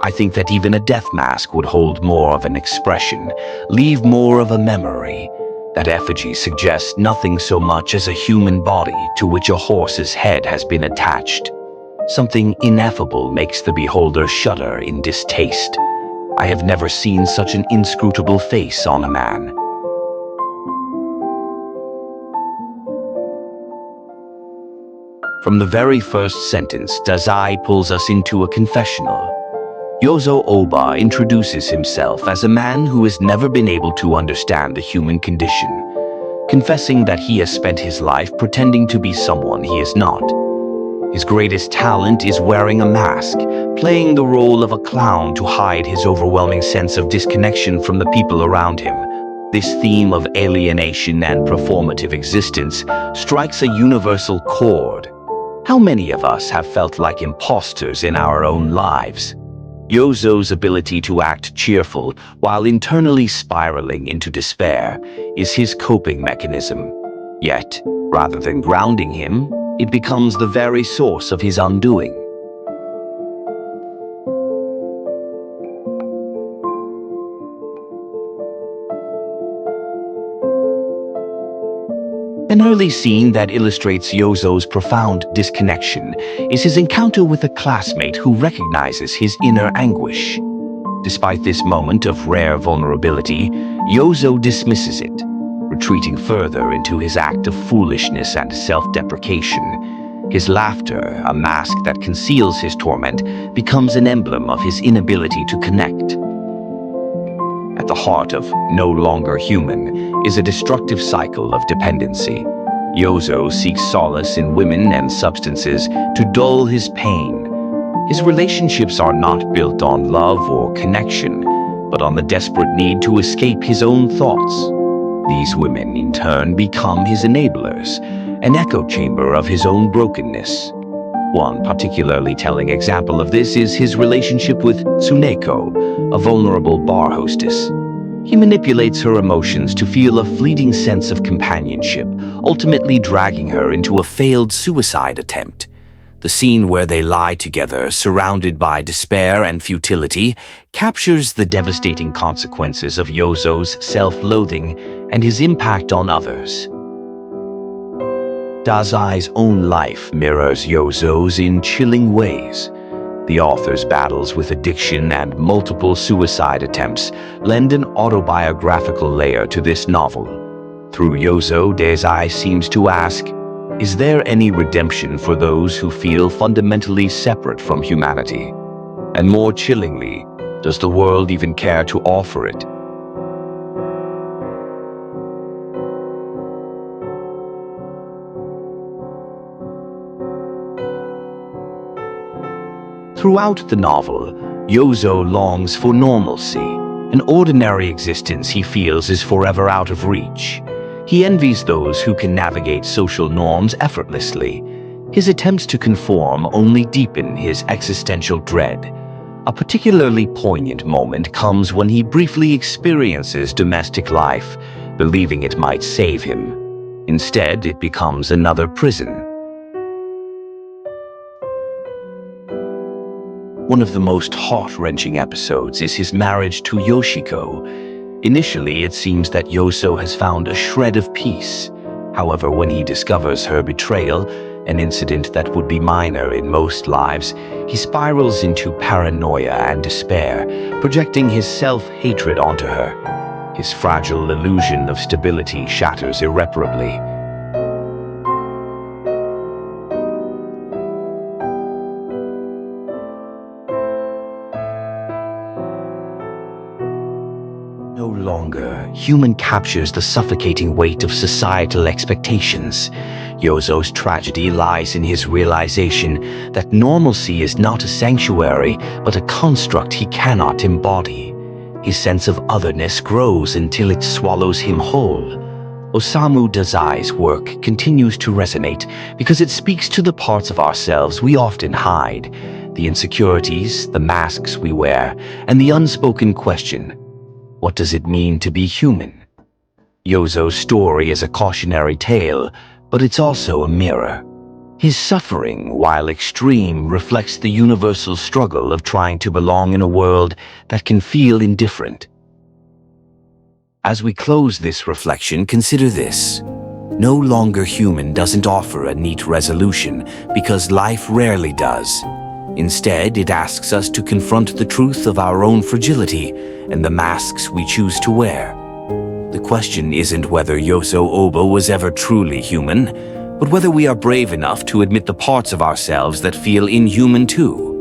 I think that even a death mask would hold more of an expression, leave more of a memory. That effigy suggests nothing so much as a human body to which a horse's head has been attached. Something ineffable makes the beholder shudder in distaste. I have never seen such an inscrutable face on a man. From the very first sentence, Dazai pulls us into a confessional. Yozo Oba introduces himself as a man who has never been able to understand the human condition, confessing that he has spent his life pretending to be someone he is not. His greatest talent is wearing a mask, playing the role of a clown to hide his overwhelming sense of disconnection from the people around him. This theme of alienation and performative existence strikes a universal chord. How many of us have felt like imposters in our own lives? Yozo's ability to act cheerful while internally spiraling into despair is his coping mechanism. Yet, rather than grounding him, it becomes the very source of his undoing. An early scene that illustrates Yozo's profound disconnection is his encounter with a classmate who recognizes his inner anguish. Despite this moment of rare vulnerability, Yozo dismisses it, retreating further into his act of foolishness and self-deprecation. His laughter, a mask that conceals his torment, becomes an emblem of his inability to connect. At the heart of No Longer Human is a destructive cycle of dependency. Yozo seeks solace in women and substances to dull his pain. His relationships are not built on love or connection, but on the desperate need to escape his own thoughts. These women, in turn, become his enablers, an echo chamber of his own brokenness. One particularly telling example of this is his relationship with Tsuneko, a vulnerable bar hostess. He manipulates her emotions to feel a fleeting sense of companionship, ultimately dragging her into a failed suicide attempt. The scene where they lie together, surrounded by despair and futility, captures the devastating consequences of Yozo's self-loathing and his impact on others. Dazai's own life mirrors Yozo's in chilling ways. The author's battles with addiction and multiple suicide attempts lend an autobiographical layer to this novel. Through Yozo, Dazai seems to ask, is there any redemption for those who feel fundamentally separate from humanity? And more chillingly, does the world even care to offer it? Throughout the novel, Yozo longs for normalcy, an ordinary existence he feels is forever out of reach. He envies those who can navigate social norms effortlessly. His attempts to conform only deepen his existential dread. A particularly poignant moment comes when he briefly experiences domestic life, believing it might save him. Instead, it becomes another prison. One of the most heart-wrenching episodes is his marriage to Yoshiko. Initially, it seems that Yozo has found a shred of peace. However, when he discovers her betrayal, an incident that would be minor in most lives, he spirals into paranoia and despair, projecting his self-hatred onto her. His fragile illusion of stability shatters irreparably. No longer, human captures the suffocating weight of societal expectations. Yozo's tragedy lies in his realization that normalcy is not a sanctuary, but a construct he cannot embody. His sense of otherness grows until it swallows him whole. Osamu Dazai's work continues to resonate because it speaks to the parts of ourselves we often hide, the insecurities, the masks we wear, and the unspoken question, what does it mean to be human? Yozo's story is a cautionary tale, but it's also a mirror. His suffering, while extreme, reflects the universal struggle of trying to belong in a world that can feel indifferent. As we close this reflection, consider this. No Longer Human doesn't offer a neat resolution because life rarely does. Instead, it asks us to confront the truth of our own fragility and the masks we choose to wear. The question isn't whether Yozo Oba was ever truly human, but whether we are brave enough to admit the parts of ourselves that feel inhuman too.